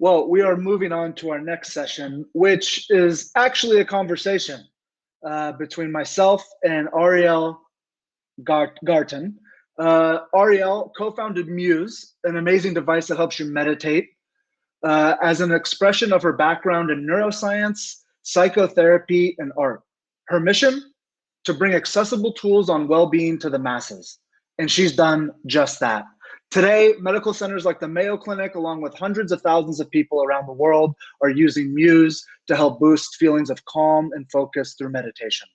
Well, we are moving on to our next session, which is actually a conversation between myself and Ariel Garten. Ariel co-founded Muse, an amazing device that helps you meditate, as an expression of her background in neuroscience, psychotherapy, and art. Her mission? To bring accessible tools on well-being to the masses. And she's done just that. Today, medical centers like the Mayo Clinic, along with hundreds of thousands of people around the world, are using Muse to help boost feelings of calm and focus through meditation.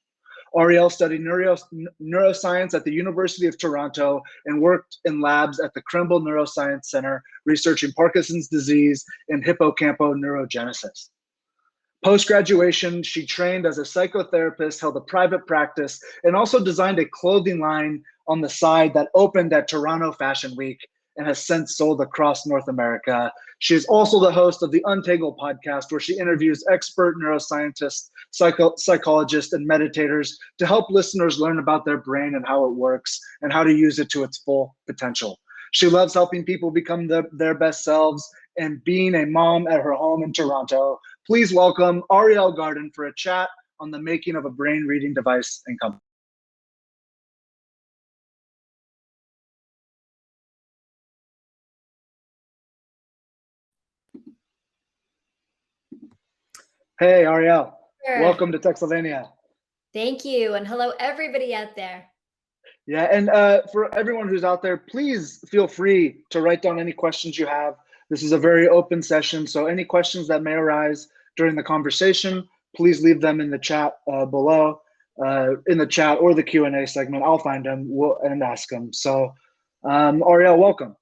Ariel studied neuroscience at the University of Toronto and worked in labs at the Krembil Neuroscience Center, researching Parkinson's disease and hippocampal neurogenesis. Post-graduation, she trained as a psychotherapist, held a private practice, and also designed a clothing line on the side that opened at Toronto Fashion Week and has since sold across North America. She is also the host of the Untangled podcast, where she interviews expert neuroscientists, psychologists, and meditators to help listeners learn about their brain and how it works and how to use it to its full potential. She loves helping people become their best selves and being a mom at her home in Toronto. Please welcome Ariel Garten for a chat on the making of a brain reading device and company. Hey, Ariel. Sure. Welcome to Texylvania. Thank you, and hello everybody out there. Yeah, and for everyone who's out there, please feel free to write down any questions you have. This is a very open session, so any questions that may arise during the conversation, please leave them in the chat below, in the chat or the Q&A segment. I'll find them and ask them. So, Ariel, welcome.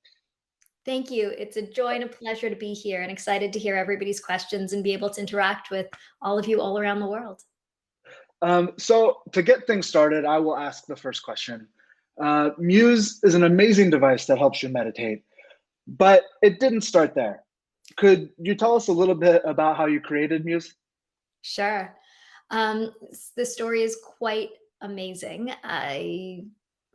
Thank you. It's a joy and a pleasure to be here, and excited to hear everybody's questions and be able to interact with all of you all around the world. So to get things started, I will ask the first question. Muse is an amazing device that helps you meditate, but it didn't start there. Could you tell us a little bit about how you created Muse? Sure. The story is quite amazing.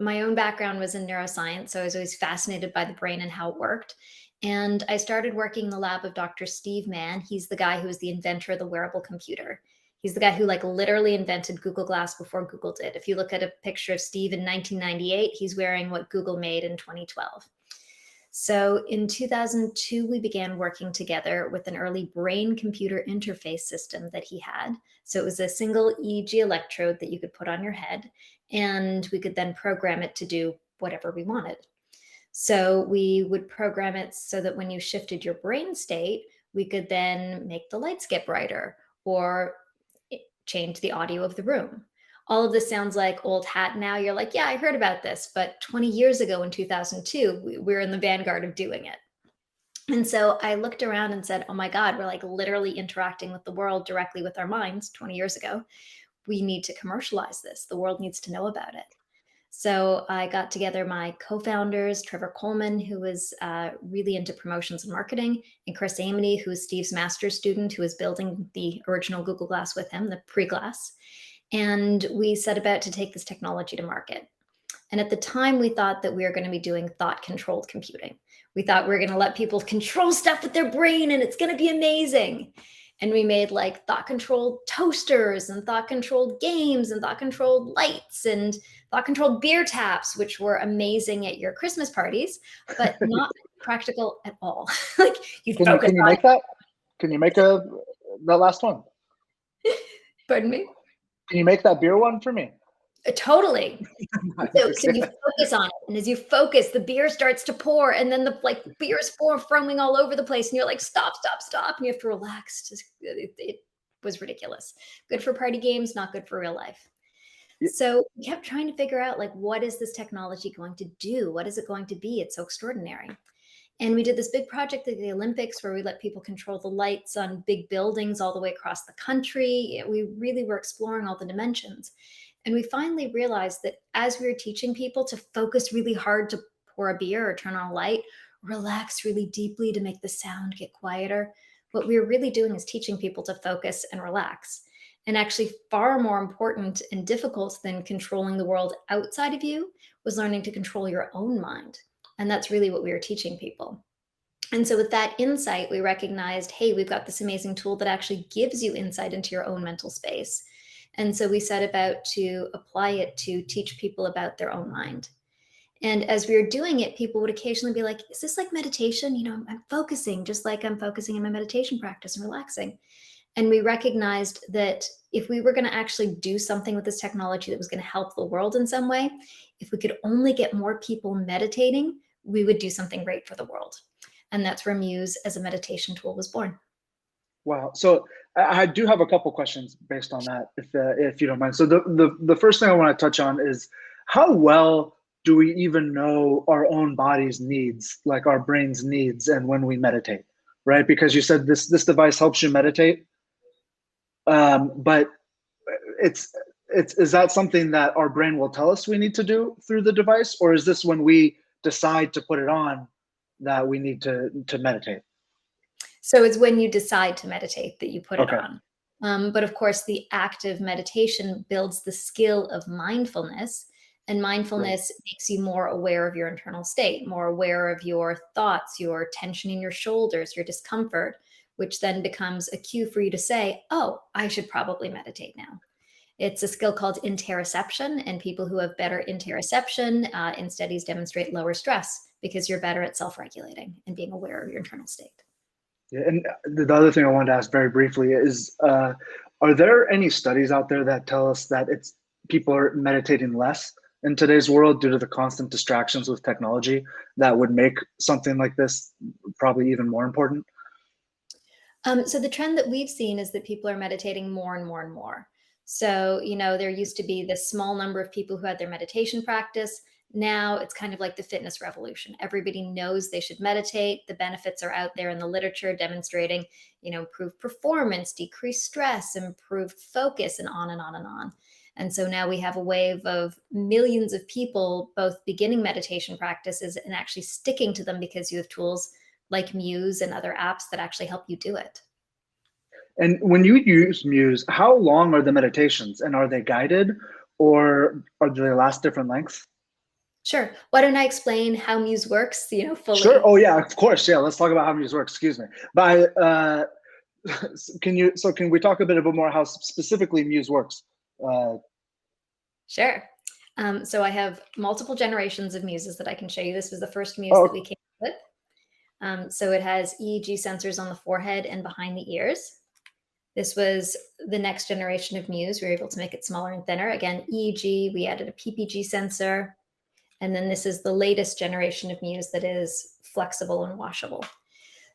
My own background was in neuroscience, so I was always fascinated by the brain and how it worked. And I started working in the lab of Dr. Steve Mann. He's the guy who was the inventor of the wearable computer. He's the guy who literally invented Google Glass before Google did. If you look at a picture of Steve in 1998, he's wearing what Google made in 2012. So in 2002, we began working together with an early brain-computer interface system that he had. So it was a single EEG electrode that you could put on your head, and we could then program it to do whatever we wanted. So we would program it so that when you shifted your brain state, we could then make the lights get brighter or change the audio of the room. All of this sounds like old hat now. You're like, yeah, I heard about this. But 20 years ago in 2002, we were in the vanguard of doing it. And so I looked around and said, oh my God, we're literally interacting with the world directly with our minds 20 years ago. We need to commercialize this. The world needs to know about it. So I got together my co-founders, Trevor Coleman, who was really into promotions and marketing, and Chris Amity, who is Steve's master's student, who was building the original Google Glass with him, the pre-Glass. And we set about to take this technology to market. And at the time, we thought that we were going to be doing thought-controlled computing. We thought we were going to let people control stuff with their brain, and it's going to be amazing. And we made thought-controlled toasters and thought-controlled games and thought-controlled lights and thought-controlled beer taps, which were amazing at your Christmas parties, but not practical at all. Can you make that? Can you make that last one? Pardon me? Can you make that beer one for me? Totally. So you focus on it, and as you focus, the beer starts to pour, and then the beer is foaming all over the place, and you're like, stop, and you have to relax. It was ridiculous. Good for party games, not good for real life. Yeah. So we kept trying to figure out what is this technology going to do? What is it going to be? It's so extraordinary. And we did this big project at the Olympics where we let people control the lights on big buildings all the way across the country. We really were exploring all the dimensions. And we finally realized that as we were teaching people to focus really hard to pour a beer or turn on a light, relax really deeply to make the sound get quieter, what we were really doing is teaching people to focus and relax. And actually far more important and difficult than controlling the world outside of you was learning to control your own mind. And that's really what we were teaching people. And so with that insight, we recognized, hey, we've got this amazing tool that actually gives you insight into your own mental space. And so we set about to apply it to teach people about their own mind. And as we were doing it, people would occasionally be like, is this like meditation? I'm focusing just like I'm focusing in my meditation practice and relaxing. And we recognized that if we were going to actually do something with this technology that was going to help the world in some way, if we could only get more people meditating, we would do something great for the world. And that's where Muse as a meditation tool was born. Wow. So I do have a couple questions based on that, if you don't mind. So the first thing I want to touch on is how well do we even know our own body's needs, like our brain's needs, and when we meditate, right? Because you said this device helps you meditate, but is that something that our brain will tell us we need to do through the device, or is this when we decide to put it on that we need to meditate? So it's when you decide to meditate that you put it Okay. on. But of course, the active meditation builds the skill of mindfulness, and mindfulness makes you more aware of your internal state, more aware of your thoughts, your tension in your shoulders, your discomfort, which then becomes a cue for you to say, oh, I should probably meditate now. It's a skill called interoception, and people who have better interoception in studies demonstrate lower stress because you're better at self-regulating and being aware of your internal state. Yeah, and the other thing I wanted to ask very briefly is, are there any studies out there that tell us that people are meditating less in today's world due to the constant distractions with technology that would make something like this probably even more important? So the trend that we've seen is that people are meditating more and more and more. So, there used to be this small number of people who had their meditation practice. Now it's kind of like the fitness revolution. Everybody knows they should meditate. The benefits are out there in the literature demonstrating, improved performance, decreased stress, improved focus, and on and on and on. And so now we have a wave of millions of people both beginning meditation practices and actually sticking to them because you have tools like Muse and other apps that actually help you do it. And when you use Muse, how long are the meditations, and are they guided, or do they last different lengths? Sure. Why don't I explain how Muse works, fully? Sure. Oh yeah, of course. Yeah, let's talk about how Muse works. Excuse me. But can we talk a bit more how specifically Muse works? Sure. So I have multiple generations of Muses that I can show you. This was the first Muse Oh. that we came up with. So it has EEG sensors on the forehead and behind the ears. This was the next generation of Muse. We were able to make it smaller and thinner. Again, EEG, we added a PPG sensor. And then this is the latest generation of Muse that is flexible and washable.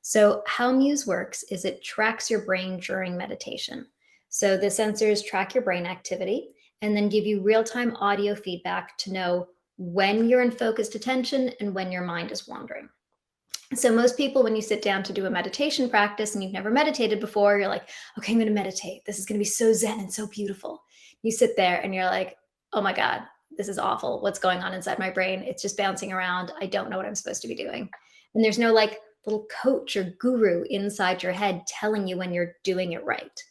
So how Muse works is it tracks your brain during meditation. So the sensors track your brain activity and then give you real-time audio feedback to know when you're in focused attention and when your mind is wandering. So most people, when you sit down to do a meditation practice and you've never meditated before, you're like, okay, I'm going to meditate. This is going to be so zen and so beautiful. You sit there and you're like, oh my God, this is awful. What's going on inside my brain? It's just bouncing around. I don't know what I'm supposed to be doing. And there's no like little coach or guru inside your head telling you when you're doing it right.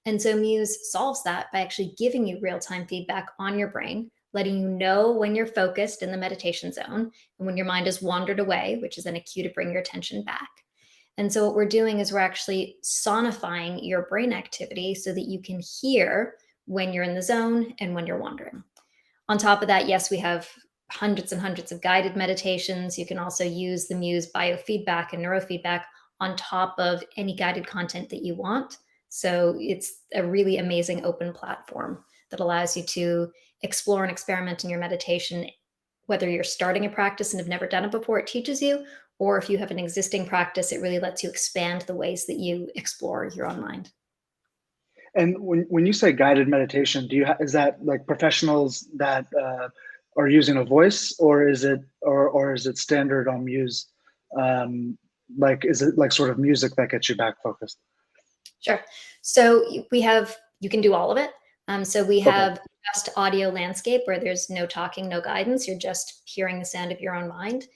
And so Muse solves that by actually giving you real-time feedback on your brain, letting you know when you're focused in the meditation zone and when your mind has wandered away, which is then a cue to bring your attention back. And so what we're doing is we're actually sonifying your brain activity so that you can hear when you're in the zone and when you're wandering. On top of that, yes, we have hundreds and hundreds of guided meditations. You can also use the Muse biofeedback and neurofeedback on top of any guided content that you want. So it's a really amazing open platform that allows you to explore and experiment in your meditation, whether you're starting a practice and have never done it before, it teaches you, or if you have an existing practice, it really lets you expand the ways that you explore your own mind. And when you say guided meditation, is that like professionals that are using a voice, or is it standard on Muse? Is it like sort of music that gets you back focused? Sure. So you can do all of it. So we have just audio landscape where there's no talking, no guidance. You're just hearing the sound of your own mind.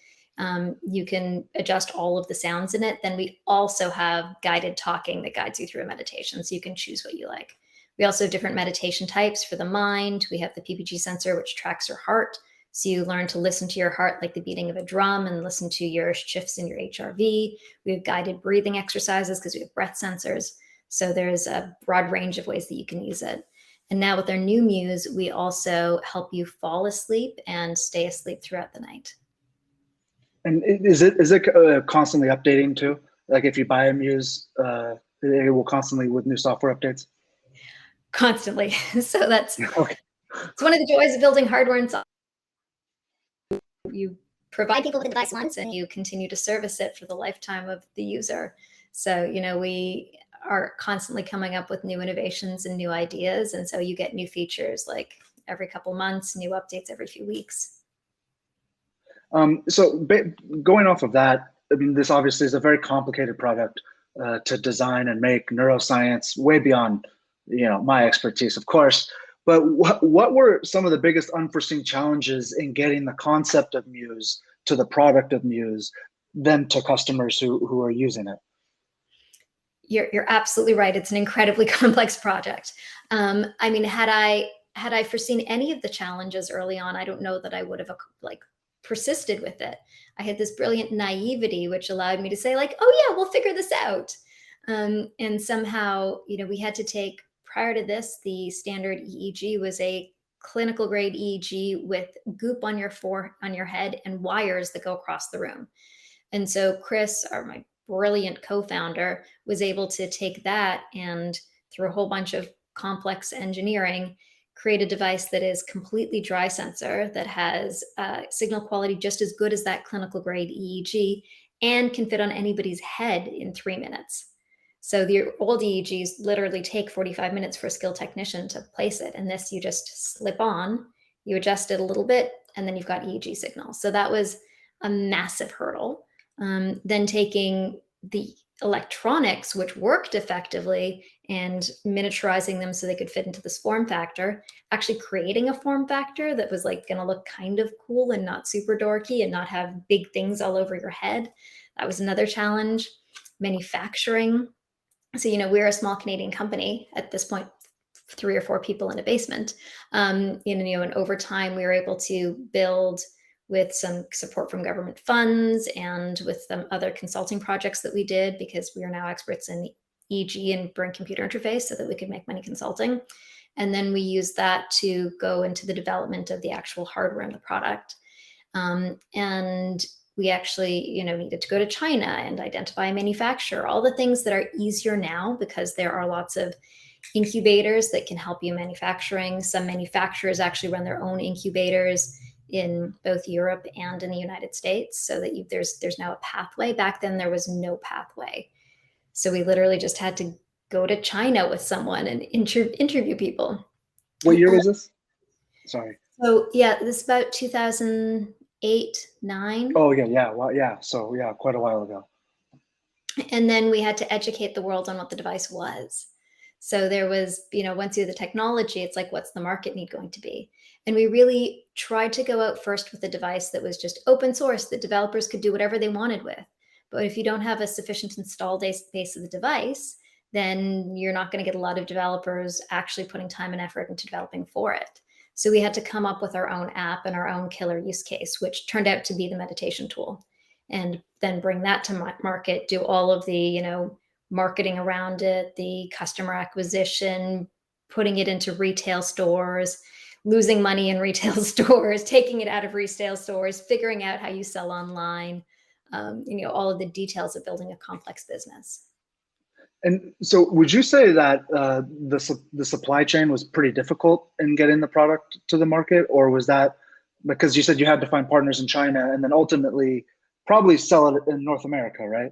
You can adjust all of the sounds in it. Then we also have guided talking that guides you through a meditation. So you can choose what you like. We also have different meditation types for the mind. We have the PPG sensor, which tracks your heart. So you learn to listen to your heart like the beating of a drum and listen to your shifts in your HRV. We have guided breathing exercises because we have breath sensors. So there's a broad range of ways that you can use it. And now with our new Muse, we also help you fall asleep and stay asleep throughout the night. And is it constantly updating too? Like if you buy a Muse, it will constantly with new software updates? Constantly. So that's Okay. it's one of the joys of building hardware and software. You provide people with the device once and you continue to service it for the lifetime of the user. So, we are constantly coming up with new innovations and new ideas. And so you get new features like every couple months, new updates every few weeks. Going off of that, I mean, this obviously is a very complicated product to design and make, neuroscience, way beyond, my expertise, of course. But what were some of the biggest unforeseen challenges in getting the concept of Muse to the product of Muse, then to customers who are using it? You're absolutely right. It's an incredibly complex project. I mean, had I foreseen any of the challenges early on, I don't know that I would have persisted with it. I had this brilliant naivety, which allowed me to say like, oh yeah, we'll figure this out. And somehow, we had to take, prior to this, the standard EEG was a clinical grade EEG with goop on your head and wires that go across the room. And so Chris, my brilliant co-founder, was able to take that and through a whole bunch of complex engineering, create a device that is completely dry sensor, that has signal quality just as good as that clinical grade EEG, and can fit on anybody's head in 3 minutes. So the old EEGs literally take 45 minutes for a skilled technician to place it. And this, you just slip on, you adjust it a little bit, and then you've got EEG signals. So that was a massive hurdle. Then taking the electronics, which worked effectively, and miniaturizing them so they could fit into this form factor, actually creating a form factor that was like going to look kind of cool and not super dorky and not have big things all over your head. That was another challenge. Manufacturing. So, we're a small Canadian company at this point, 3 or 4 people in a basement. And over time, we were able to build with some support from government funds and with some other consulting projects that we did, because we are now experts in EEG and brain computer interface, so that we could make money consulting. And then we used that to go into the development of the actual hardware and the product. And we actually, needed to go to China and identify a manufacturer, all the things that are easier now because there are lots of incubators that can help you manufacturing. Some manufacturers actually run their own incubators in both Europe and in the United States, so that there's now a pathway. Back then, there was no pathway. So we literally just had to go to China with someone and interview people. What year was this? Sorry. So yeah, this is about 2008, 9. Oh yeah. Well, yeah. So yeah, quite a while ago. And then we had to educate the world on what the device was. So there was, once you have the technology, it's like, what's the market need going to be? And we really tried to go out first with a device that was just open source, that developers could do whatever they wanted with. But if you don't have a sufficient install base of the device, then you're not going to get a lot of developers actually putting time and effort into developing for it. So we had to come up with our own app and our own killer use case, which turned out to be the meditation tool. And then bring that to market, do all of the, marketing around it, the customer acquisition, putting it into retail stores, losing money in retail stores, taking it out of retail stores, figuring out how you sell online, all of the details of building a complex business. And so would you say that the supply chain was pretty difficult in getting the product to the market? Or was that because you said you had to find partners in China and then ultimately probably sell it in North America, right?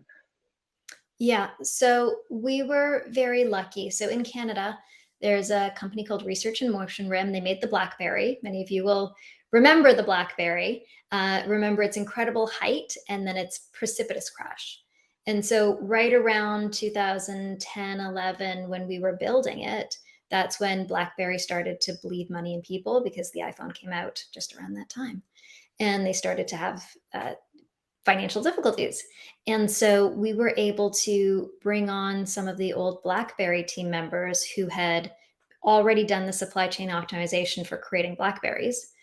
Yeah, so we were very lucky. So in Canada, there's a company called Research in Motion RIM. They made the BlackBerry. Many of you will remember the BlackBerry, remember its incredible height and then its precipitous crash. And so right around 2010, 11, when we were building it, that's when BlackBerry started to bleed money in people, because the iPhone came out just around that time. And they started to have financial difficulties. And so we were able to bring on some of the old BlackBerry team members who had already done the supply chain optimization for creating BlackBerries.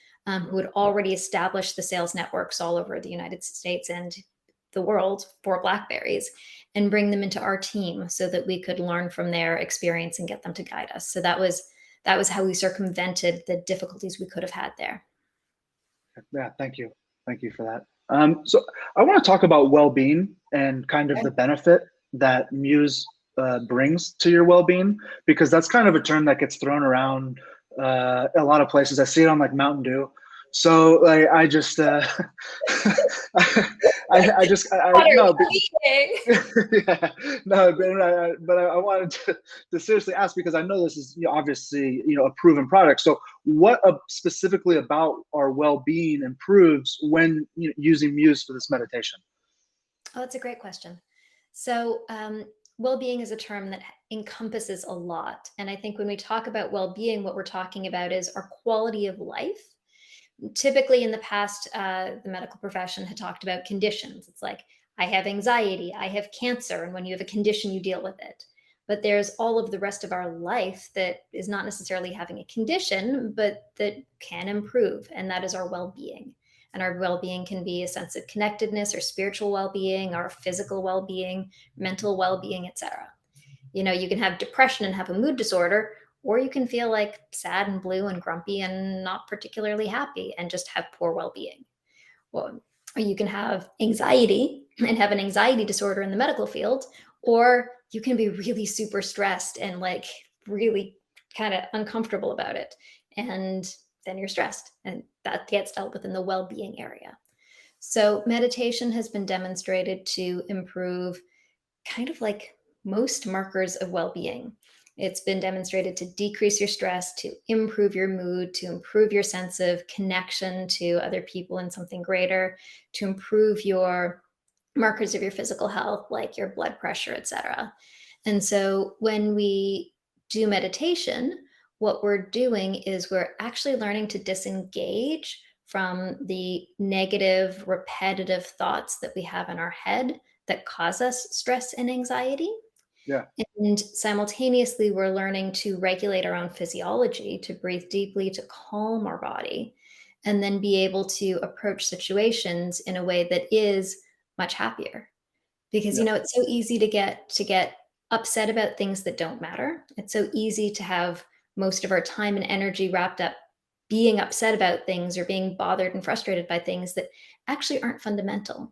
who had already established the sales networks all over the United States and the world for blackberries, and bring them into our team so that we could learn from their experience and get them to guide us. So that was how we circumvented the difficulties we could have had there. Yeah, thank you for that. So I want to talk about well-being and kind of the benefit that Muse brings to your well-being, because that's kind of a term that gets thrown around a lot of places. I see it on like Mountain Dew. So like I just I no, but, yeah, no, but I wanted to seriously ask, because I know this is, you know, obviously, you know, a proven product. So what specifically about our well-being improves when, you know, using Muse for this meditation? Oh, that's a great question. So well-being is a term that encompasses a lot. And I think when we talk about well-being, what we're talking about is our quality of life. Typically in the past, the medical profession had talked about conditions. It's like, I have anxiety, I have cancer, and when you have a condition, you deal with it. But there's all of the rest of our life that is not necessarily having a condition, but that can improve, and that is our well-being. And our well-being can be a sense of connectedness, or spiritual well-being, or physical well-being, mental well-being, etc. You know, you can have depression and have a mood disorder, or you can feel like sad and blue and grumpy and not particularly happy and just have poor well-being. Well, or you can have anxiety and have an anxiety disorder in the medical field, or you can be really super stressed and like really kind of uncomfortable about it. And then you're stressed, and that gets dealt with in the well-being area. So meditation has been demonstrated to improve kind of like most markers of well-being. It's been demonstrated to decrease your stress, to improve your mood, to improve your sense of connection to other people and something greater, to improve your markers of your physical health, like your blood pressure, etc. And so when we do meditation, what we're doing is we're actually learning to disengage from the negative, repetitive thoughts that we have in our head that cause us stress and anxiety. Yeah. And simultaneously, we're learning to regulate our own physiology, to breathe deeply, to calm our body, and then be able to approach situations in a way that is much happier. Because, Yeah. you know, it's so easy to get upset about things that don't matter. It's so easy to have most of our time and energy wrapped up being upset about things or being bothered and frustrated by things that actually aren't fundamental.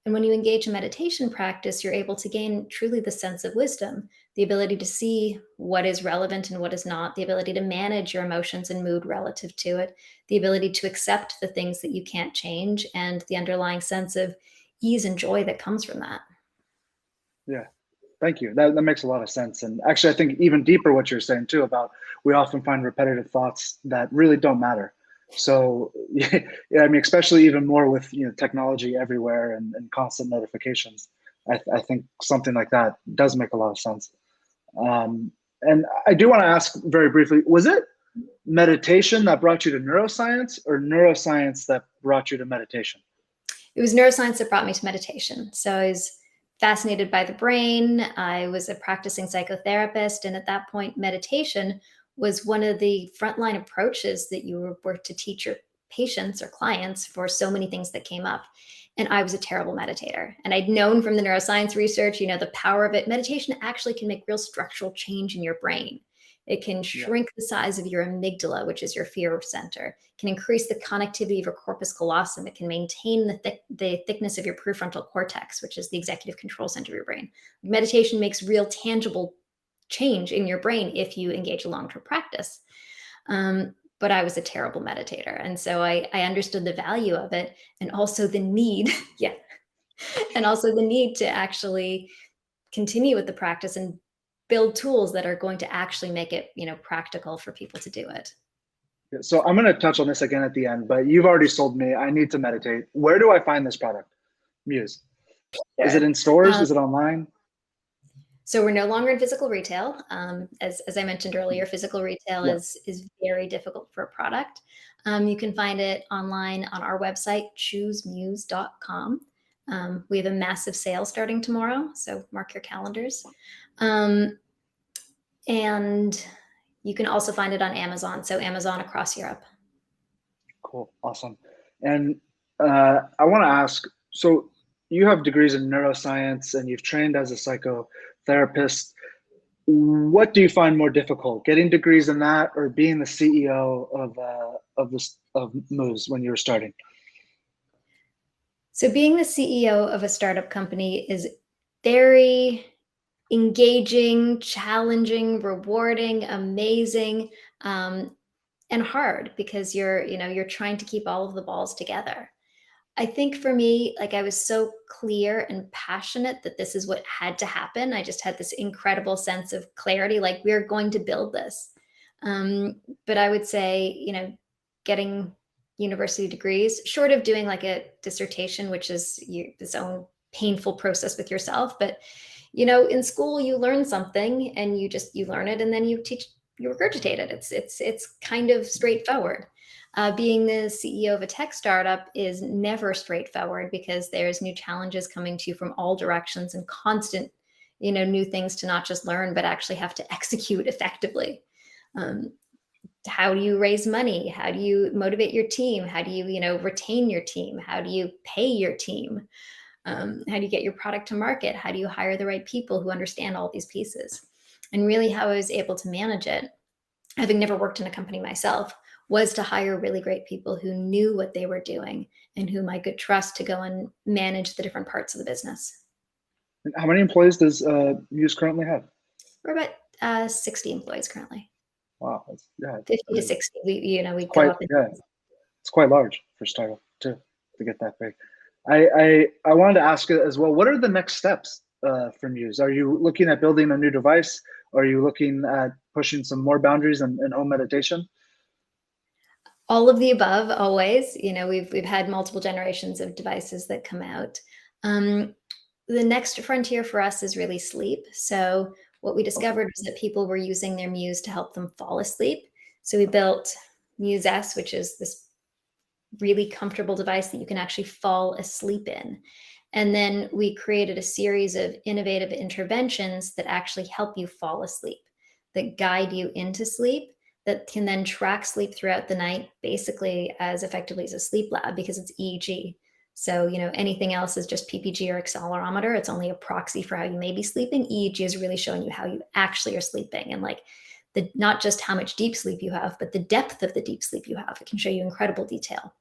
And when you engage in meditation practice, you're able to gain truly the sense of wisdom, the ability to see what is relevant and what is not, the ability to manage your emotions and mood relative to it, the ability to accept the things that you can't change, and the underlying sense of ease and joy that comes from that. Yeah. Thank you. That makes a lot of sense. And actually, I think even deeper what you're saying too about, we often find repetitive thoughts that really don't matter. So yeah, I mean, especially even more with, you know, technology everywhere and constant notifications, I think something like that does make a lot of sense. And I do want to ask very briefly, was it meditation that brought you to neuroscience, or neuroscience that brought you to meditation? It was neuroscience that brought me to meditation. So I was fascinated by the brain. I was a practicing psychotherapist. And at that point, meditation was one of the frontline approaches that you were to teach your patients or clients for so many things that came up. And I was a terrible meditator. And I'd known from the neuroscience research, you know, the power of it. Meditation actually can make real structural change in your brain. It can shrink the size of your amygdala, which is your fear center. It can increase the connectivity of your corpus callosum. It can maintain the thickness of your prefrontal cortex, which is the executive control center of your brain. Meditation makes real tangible change in your brain if you engage in long-term practice. But I was a terrible meditator. And so I understood the value of it, and also the need, and also the need to actually continue with the practice and build tools that are going to actually make it, you know, practical for people to do it. So I'm going to touch on this again at the end, but you've already sold me. I need to meditate. Where do I find this product, Muse? Is it in stores? Is it online? So we're no longer in physical retail. As I mentioned earlier, physical retail is very difficult for a product. You can find it online on our website, choosemuse.com. We have a massive sale starting tomorrow, so mark your calendars. And you can also find it on Amazon, so Amazon across Europe. Cool. Awesome. And I want to ask, so you have degrees in neuroscience and you've trained as a psychotherapist. What do you find more difficult, getting degrees in that or being the CEO of Muse when you were starting? So being the CEO of a startup company is very engaging, challenging, rewarding, amazing, and hard because you're trying to keep all of the balls together. I think for me, like I was so clear and passionate that this is what had to happen. I just had this incredible sense of clarity, like we're going to build this. But I would say, getting university degrees, short of doing like a dissertation, which is its own painful process with yourself. But in school you learn something and you learn it and then you regurgitate it. It's kind of straightforward. Being the CEO of a tech startup is never straightforward because there's new challenges coming to you from all directions and constant, new things to not just learn, but actually have to execute effectively. How do you raise money? How do you motivate your team? How do you, retain your team? How do you pay your team? How do you get your product to market? How do you hire the right people who understand all these pieces? And really how I was able to manage it, having never worked in a company myself, was to hire really great people who knew what they were doing and whom I could trust to go and manage the different parts of the business. And how many employees does Muse currently have? We're about 60 employees currently. Wow, 50 to 60. We go quite, up. it's quite large for startup to get that big. I wanted to ask as well, what are the next steps for Muse? Are you looking at building a new device? Are you looking at pushing some more boundaries in home meditation? All of the above, always. We've had multiple generations of devices that come out. The next frontier for us is really sleep. So what we discovered was that people were using their Muse to help them fall asleep. So we built Muse S, which is this really comfortable device that you can actually fall asleep in. And then we created a series of innovative interventions that actually help you fall asleep, that guide you into sleep, that can then track sleep throughout the night, basically as effectively as a sleep lab because it's EEG. So, anything else is just PPG or accelerometer. It's only a proxy for how you may be sleeping. EEG is really showing you how you actually are sleeping and like not just how much deep sleep you have, but the depth of the deep sleep you have. It can show you incredible detail.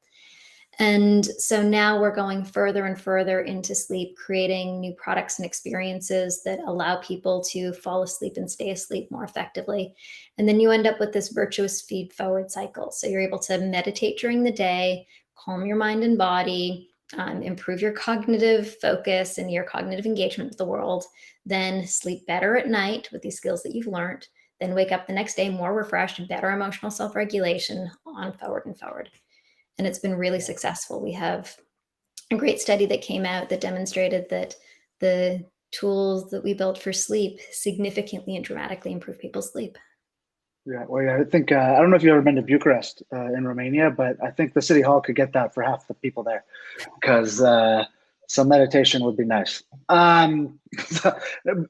And so now we're going further and further into sleep, creating new products and experiences that allow people to fall asleep and stay asleep more effectively. And then you end up with this virtuous feed forward cycle. So you're able to meditate during the day, calm your mind and body, improve your cognitive focus and your cognitive engagement with the world, then sleep better at night with these skills that you've learned, then wake up the next day more refreshed, better emotional self-regulation, on forward and forward. And it's been really successful. We have a great study that came out that demonstrated that the tools that we built for sleep significantly and dramatically improve people's sleep. Yeah, well, yeah, I think I don't know if you've ever been to Bucharest in Romania, but I think the city hall could get that for half the people there, because some meditation would be nice.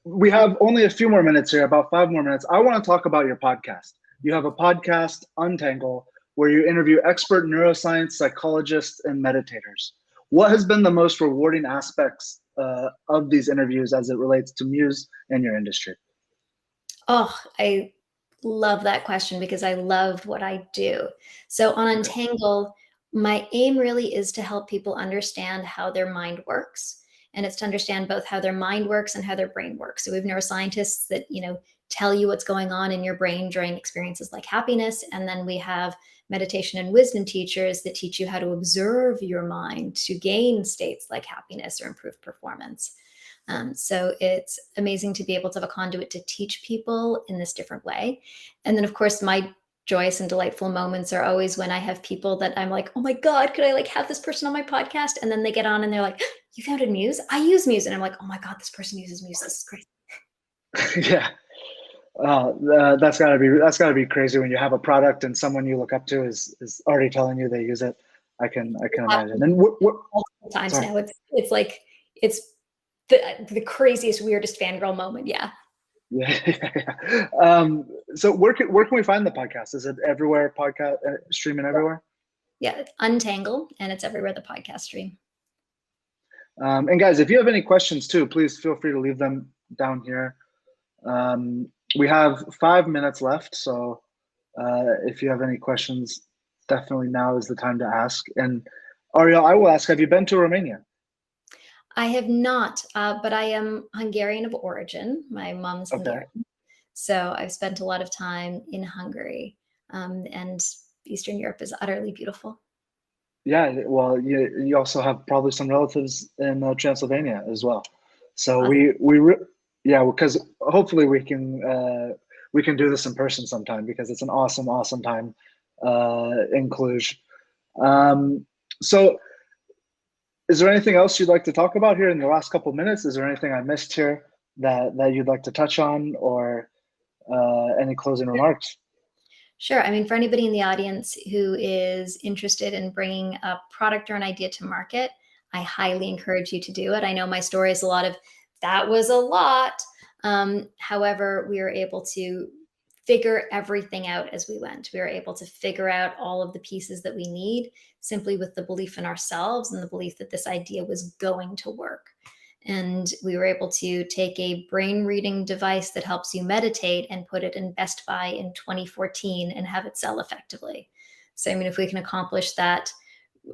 We have only a few more minutes here, about 5 more minutes. I want to talk about your podcast. You have a podcast, Untangle, where you interview expert neuroscience psychologists and meditators. What has been the most rewarding aspects of these interviews as it relates to Muse and your industry? Oh, I love that question because I love what I do. So on Untangle, my aim really is to help people understand how their mind works. And it's to understand both how their mind works and how their brain works. So we have neuroscientists that, tell you what's going on in your brain during experiences like happiness. And then we have meditation and wisdom teachers that teach you how to observe your mind to gain states like happiness or improved performance. So it's amazing to be able to have a conduit to teach people in this different way. And then, of course, my joyous and delightful moments are always when I have people that I'm like, oh my God, could I have this person on my podcast? And then they get on and they're like, you founded Muse? I use Muse. And I'm like, oh my God, this person uses Muse. This is crazy. Yeah. That's gotta be crazy when you have a product and someone you look up to is already telling you they use it. I can imagine. And multiple times now, it's like it's the craziest, weirdest fangirl moment. Yeah. So where can we find the podcast? Is it everywhere? Podcast streaming everywhere? Yeah, Untangle, and it's everywhere the podcast stream. And guys, if you have any questions too, please feel free to leave them down here. We have 5 minutes left, so if you have any questions, definitely now is the time to ask. And Ariel, I will ask, have you been to Romania? I have not, but I am Hungarian of origin. My mom's Hungarian. So I've spent a lot of time in Hungary, and Eastern Europe is utterly beautiful. Yeah, well, you also have probably some relatives in Transylvania as well. So yeah, because hopefully we can do this in person sometime, because it's an awesome time in Cluj. So is there anything else you'd like to talk about here in the last couple of minutes? Is there anything I missed here that you'd like to touch on, or any closing remarks? Sure. I mean, for anybody in the audience who is interested in bringing a product or an idea to market, I highly encourage you to do it. I know my story is a lot of, that was a lot. However, we were able to figure everything out as we went. We were able to figure out all of the pieces that we need simply with the belief in ourselves and the belief that this idea was going to work. And we were able to take a brain reading device that helps you meditate and put it in Best Buy in 2014 and have it sell effectively. So, I mean, if we can accomplish that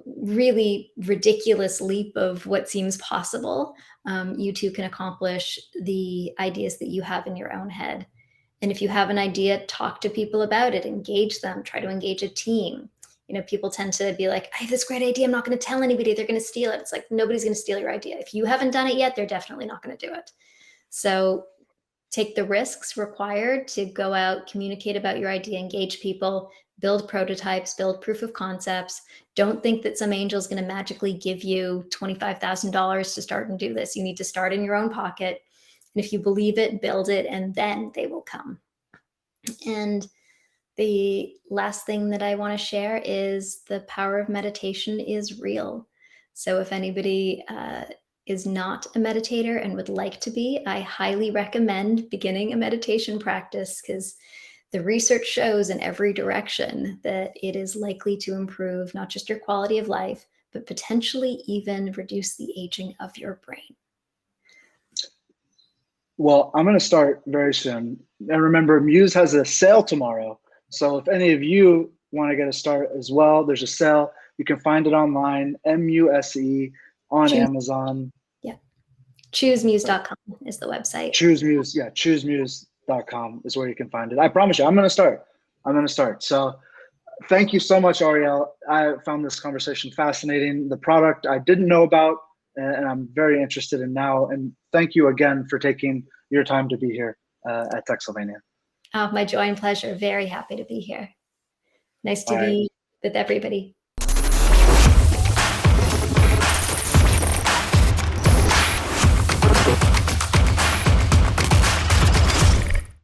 really ridiculous leap of what seems possible, you too can accomplish the ideas that you have in your own head. And if you have an idea, talk to people about it, engage them, try to engage a team. You know, people tend to be like, I have this great idea, I'm not going to tell anybody, they're going to steal it. It's like, nobody's going to steal your idea. If you haven't done it yet, they're definitely not going to do it. So take the risks required to go out, communicate about your idea, engage people, build prototypes, build proof of concepts. Don't think that some angel is going to magically give you $25,000 to start and do this. You need to start in your own pocket. And if you believe it, build it, and then they will come. And the last thing that I want to share is the power of meditation is real. So if anybody is not a meditator and would like to be, I highly recommend beginning a meditation practice, because the research shows in every direction that it is likely to improve not just your quality of life, but potentially even reduce the aging of your brain. Well, I'm going to start very soon. And remember, Muse has a sale tomorrow. So if any of you want to get a start as well, there's a sale. You can find it online, MUSE, on Amazon. Yeah. ChooseMuse.com is the website. ChooseMuse, yeah, ChooseMuse.com is where you can find it. I promise you, I'm going to start. So thank you so much, Ariel. I found this conversation fascinating. The product I didn't know about, and I'm very interested in now. And thank you again for taking your time to be here at Techsylvania. Oh, my joy and pleasure. Very happy to be here. Nice to be with everybody.